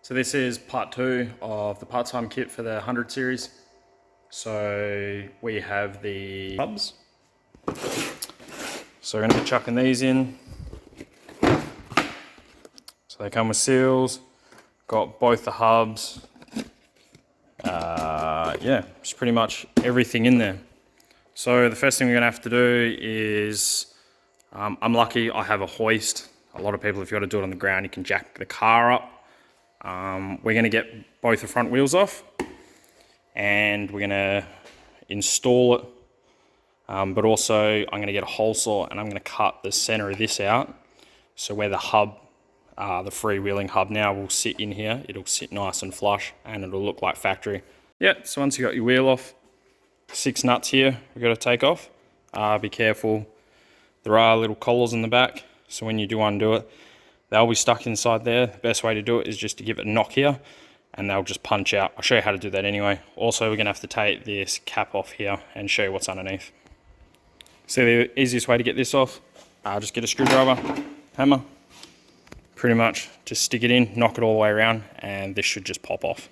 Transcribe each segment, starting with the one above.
So this is part 2 of the part-time kit for the 100 series. So we have the hubs. So we're going to be chucking these in. So they come with seals, got both the hubs. Yeah, it's pretty much everything in there. So the first thing we're going to have to do is, I'm lucky I have a hoist. A lot of people, if you got to do it on the ground, you can jack the car up. We're going to get both the front wheels off and we're going to install it, but also I'm going to get a hole saw and I'm going to cut the center of this out, so where the hub, the freewheeling hub now will sit in here, it'll sit nice and flush and it'll look like factory. Yeah, so once you got your wheel off, 6 nuts here we've got to take off. Be careful, there are little collars in the back, so when you do undo it, they'll be stuck inside there. The best way to do it is just to give it a knock here and they'll just punch out. I'll show you how to do that anyway. Also, we're going to have to take this cap off here and show you what's underneath. So the easiest way to get this off, just get a screwdriver, hammer, pretty much just stick it in, knock it all the way around, and this should just pop off.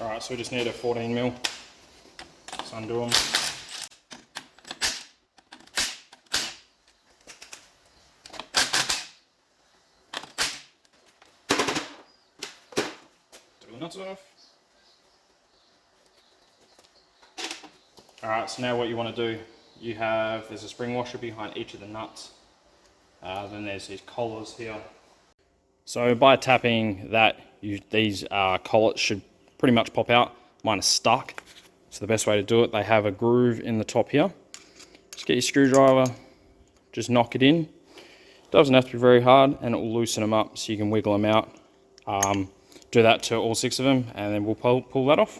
Alright, so we just need a 14mm. Let's undo them. Do the nuts off. Alright, so now what you want to do, there's a spring washer behind each of the nuts. Then there's these collars here. So by tapping that, these collars should pretty much pop out. Mine is stuck, so the best way to do it, they have a groove in the top here. Just get your screwdriver, just knock it in. Doesn't have to be very hard, and it will loosen them up so you can wiggle them out. Do that to all 6 of them, and then we'll pull that off.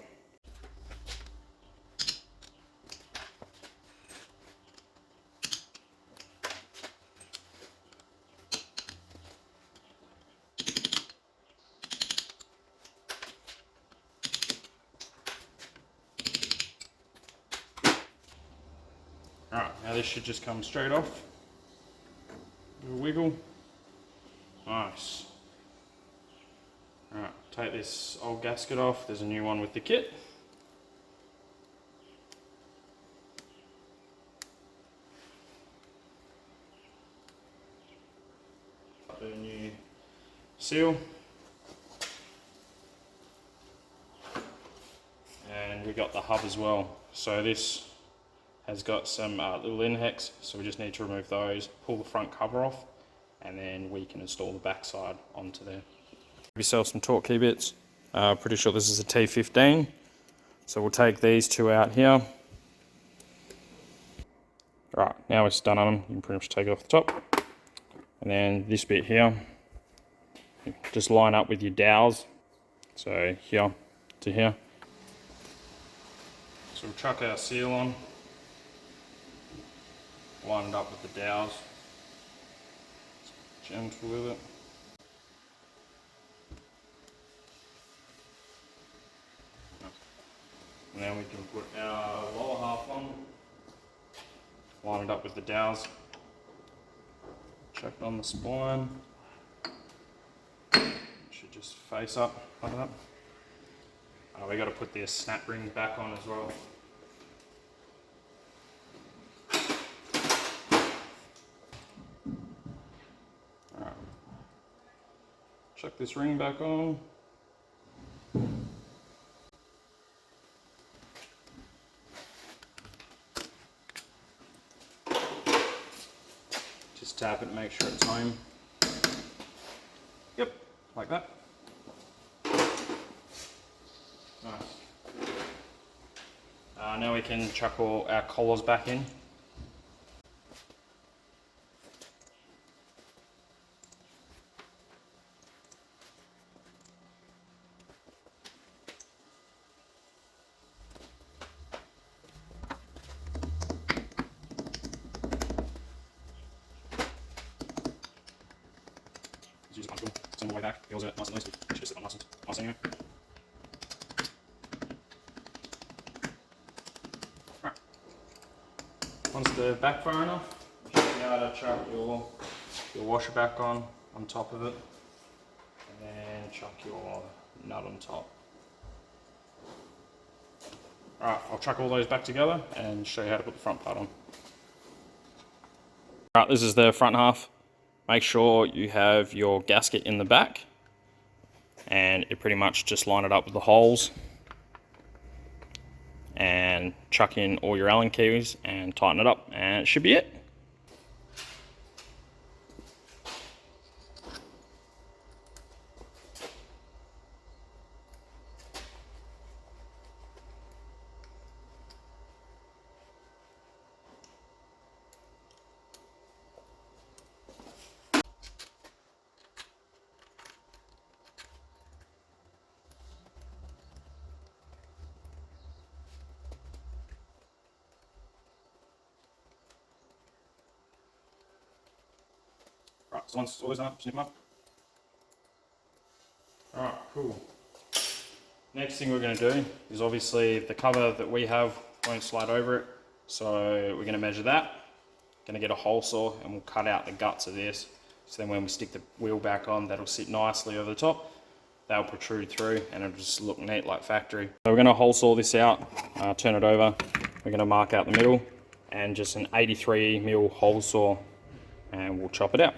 Alright, now this should just come straight off. Little wiggle. Nice. Alright, take this old gasket off. There's a new one with the kit. Put a new seal. And we got the hub as well. So this has got some little end hex, so we just need to remove those, pull the front cover off, and then we can install the back side onto there. Give yourself some torque key bits. Pretty sure this is a T15, so we'll take these 2 out here. Right, now it's done on them, you can pretty much take it off the top. And then this bit here, just line up with your dowels, so here to here. So we'll chuck our seal on. Line it up with the dowels. Gentle with it. And then we can put our lower half on. Line it up with the dowels. Chuck it on the spline. Should just face up like that. We got to put this snap ring back on as well. Chuck this ring back on. Just tap it and make sure it's home. Yep, like that. Nice. Now we can chuck all our collars back in. Use a punch tool, send all the way back, feels it nice and loose, it should just sit on nice anyway. once the back burner, you should be able to chuck your washer back on top of it, and then chuck your nut on top. Alright, I'll chuck all those back together and show you how to put the front part on. Alright, this is the front half. Make sure you have your gasket in the back, and you pretty much just line it up with the holes and chuck in all your Allen keys and tighten it up, and it should be it. Right, so once all those done, snip them up. Alright, cool. Next thing we're going to do is obviously the cover that we have won't slide over it, so we're going to measure that. Going to get a hole saw and we'll cut out the guts of this, so then when we stick the wheel back on, that'll sit nicely over the top. That'll protrude through and it'll just look neat like factory. So we're going to hole saw this out, turn it over. We're going to mark out the middle and just an 83mm hole saw, and we'll chop it out.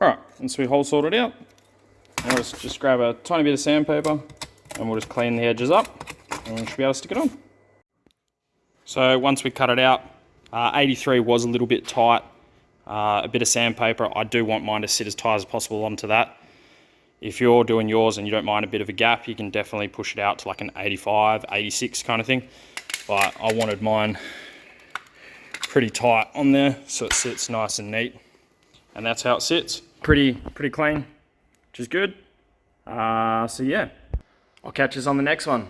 Alright, once we hole sawed it out, now let's just grab a tiny bit of sandpaper and we'll just clean the edges up and we should be able to stick it on. So once we cut it out, 83 was a little bit tight, a bit of sandpaper. I do want mine to sit as tight as possible onto that. If you're doing yours and you don't mind a bit of a gap, you can definitely push it out to like an 85, 86 kind of thing. But I wanted mine pretty tight on there so it sits nice and neat. And that's how it sits. Pretty clean, which is good. So yeah, I'll catch us on the next one.